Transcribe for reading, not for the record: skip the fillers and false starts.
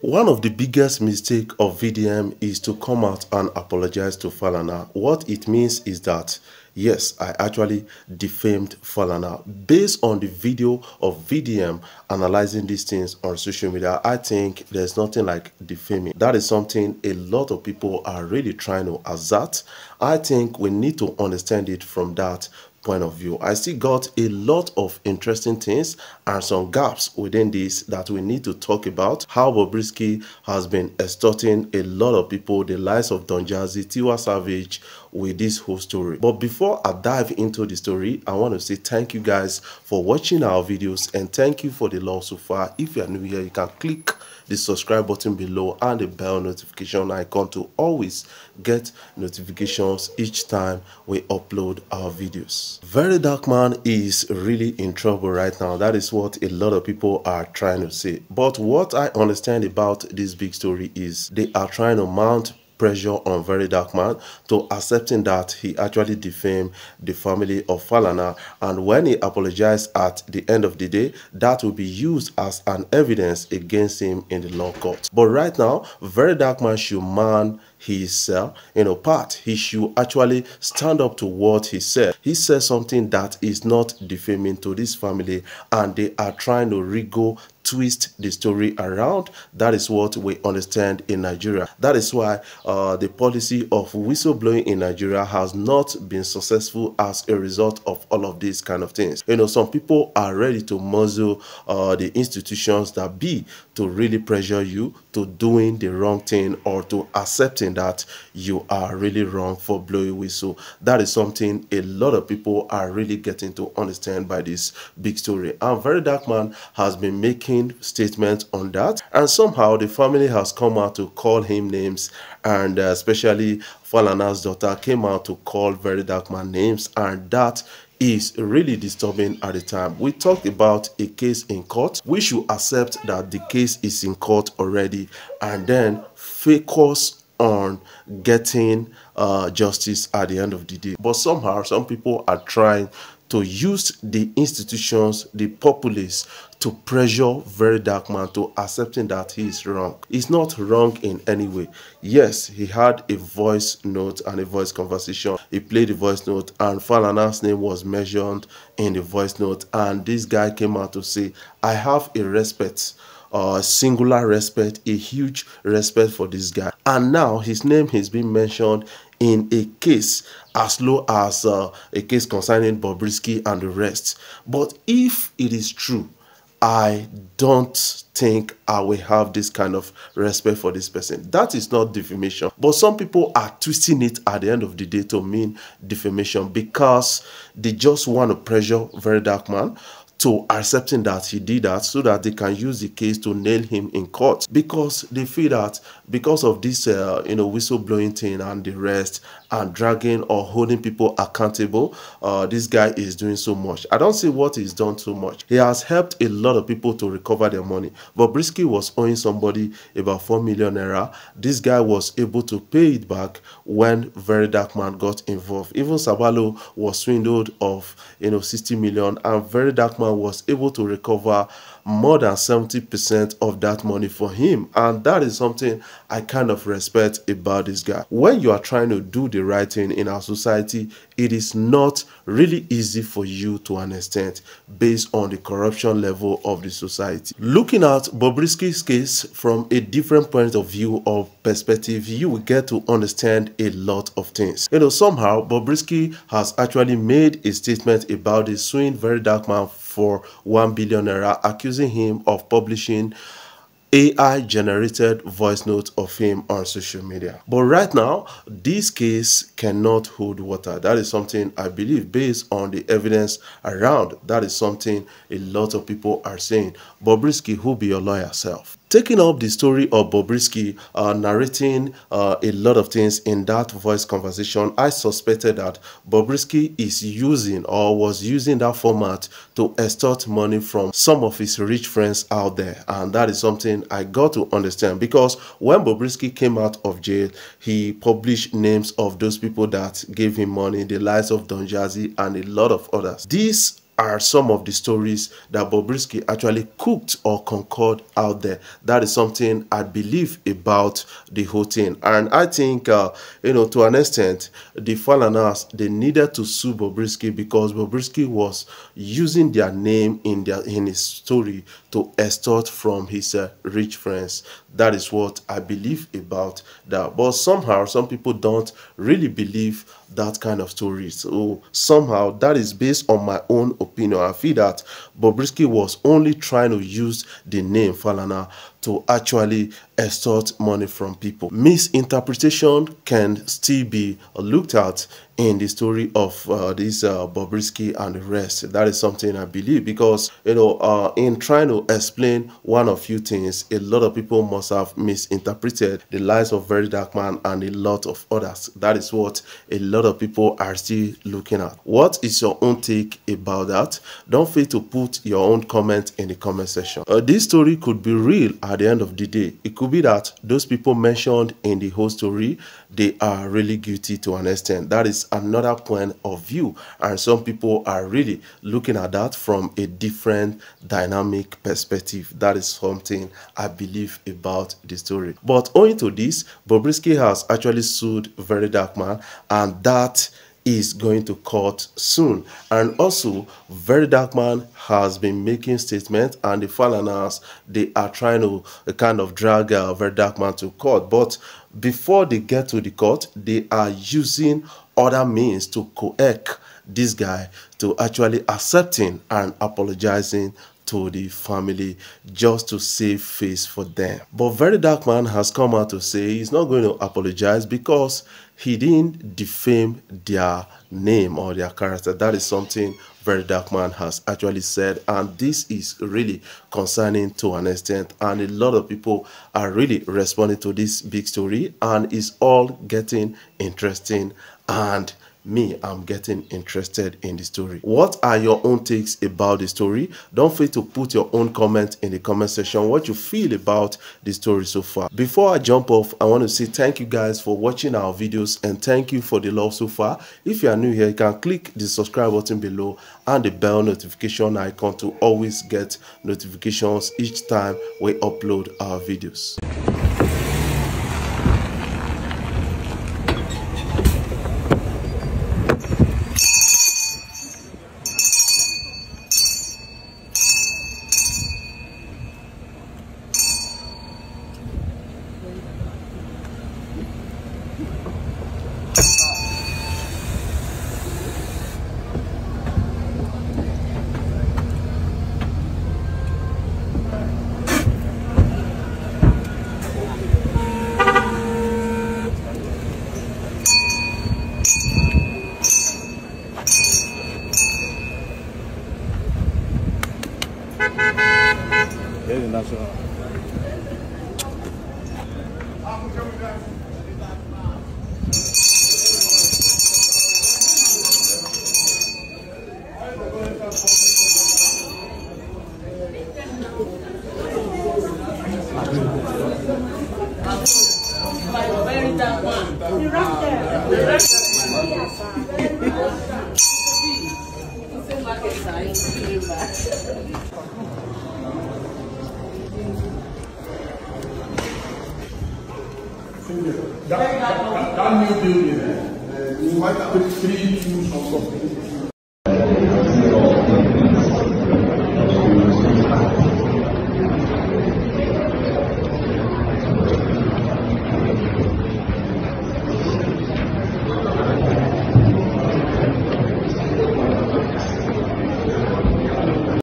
One of the biggest mistakes of VDM is to come out and apologize to Falana. What it means is that, yes, I actually defamed Falana. Based on the video of VDM analyzing these things on social media, I think there's nothing like defaming. That is something a lot of people are really trying to assert. I think we need to understand it from that point of view. I still got a lot of interesting things and some gaps within this that we need to talk about. How Bobrisky has been extorting a lot of people, the likes of Don Jazzy, Tiwa Savage, with this whole story. But before I dive into the story, I want to say thank you guys for watching our videos and thank you for the love so far. If you are new here, you can click the subscribe button below and the bell notification icon to always get notifications each time we upload our videos. Very Dark Man is really in trouble right now. That is what a lot of people are trying to say. But what I understand about this big story is they are trying to mount pressure on Very Dark Man to accepting that he actually defamed the family of Falana, and when he apologized at the end of the day, that will be used as an evidence against him in the law court. But right now, Very Dark Man should man his part. He should actually stand up to what he said. He said something that is not defaming to this family, and they are trying to twist the story around. That is what we understand in Nigeria. That is why the policy of whistleblowing in Nigeria has not been successful as a result of all of these kind of things. Some people are ready to muzzle the institutions that be to really pressure you to doing the wrong thing or to accepting that you are really wrong for blowing whistle. That is something a lot of people are really getting to understand by this big story. And Very Dark Man has been making statements on that, and somehow the family has come out to call him names, and especially Falana's daughter came out to call Very Dark Man names, and that is really disturbing at the time. We talked about a case in court. We should accept that the case is in court already and then focus on getting justice at the end of the day. But somehow some people are trying to use the institutions, the populace, to pressure Very Dark Man to accepting that he is wrong. He's not wrong in any way. Yes, he had a voice note and a voice conversation. He played the voice note and Falana's name was mentioned in the voice note, and this guy came out to say, I have a respect, singular respect, a huge respect for this guy. And now his name has been mentioned in a case as low as a case concerning Bobrisky and the rest. But if it is true, I don't think I will have this kind of respect for this person. That is not defamation. But some people are twisting it at the end of the day to mean defamation because they just want to pressure Very Dark Man to accepting that he did that so that they can use the case to nail him in court, because they feel that because of this whistleblowing thing and the rest and dragging or holding people accountable, this guy is doing so much. I don't see what he's done so much. He has helped a lot of people to recover their money. Bobrisky was owing somebody about 4 million naira. This guy was able to pay it back when Very Dark Man got involved. Even Sabalo was swindled of 60 million, and Very Dark Man was able to recover more than 70% of that money for him. And that is something I kind of respect about this guy. When you are trying to do the right thing in our society, it is not really easy for you to an extent based on the corruption level of the society. Looking at Bobrisky's case from a different point of view or perspective, you will get to understand a lot of things. Somehow Bobrisky has actually made a statement about the suing Very Dark Man for 1 billion naira, accusing him of publishing AI-generated voice notes of him on social media. But right now, this case cannot hold water. That is something I believe based on the evidence around. That is something a lot of people are saying. Bobrisky, who be your lawyer self? Taking up the story of Bobrisky narrating a lot of things in that voice conversation, I suspected that Bobrisky is using or was using that format to extort money from some of his rich friends out there. And that is something I got to understand, because when Bobrisky came out of jail, he published names of those people that gave him money, the likes of Don Jazzy and a lot of others. These are some of the stories that Bobrisky actually cooked or concocted out there. That is something I believe about the whole thing. And I think, you know, to an extent, the Falanas, they needed to sue Bobrisky because Bobrisky was using their name in his story to extort from his rich friends. That is what I believe about that. But somehow, some people don't really believe that kind of story. So somehow that is based on my own opinion. I feel that Bobrisky was only trying to use the name Falana to actually extort money from people. Misinterpretation can still be looked at in the story of this Bobrisky and the rest. That is something I believe because, you know, in trying to explain one or few things, a lot of people must have misinterpreted the lives of Very Dark Man and a lot of others. That is what a lot of people are still looking at. What is your own take about that? Don't fail to put your own comment in the comment section. This story could be real at the end of the day. It could be that those people mentioned in the whole story, they are really guilty to an extent. That is another point of view, and some people are really looking at that from a different dynamic perspective. That is something I believe about the story. But owing to this, Bobrisky has actually sued Very Dark Man, and that is going to court soon. And also, Very Dark Man has been making statements, and the Falanas, they are trying to kind of drag Very Dark Man to court. But before they get to the court, they are using other means to coerce this guy to actually accepting and apologizing to the family just to save face for them. But Very Dark Man has come out to say he's not going to apologize because he didn't defame their name or their character. That is something Very Dark Man has actually said, and this is really concerning to an extent, and a lot of people are really responding to this big story, and it's all getting interesting, and me, I'm getting interested in the story. What are your own takes about the story? Don't forget to put your own comment in the comment section, what you feel about the story so far. Before I jump off, I want to say thank you guys for watching our videos, and thank you for the love so far. If you are new here, you can click the subscribe button below and the bell notification icon to always get notifications each time we upload our videos. National. Very dark one. You're right there. That new building, you might have 3 tools or something.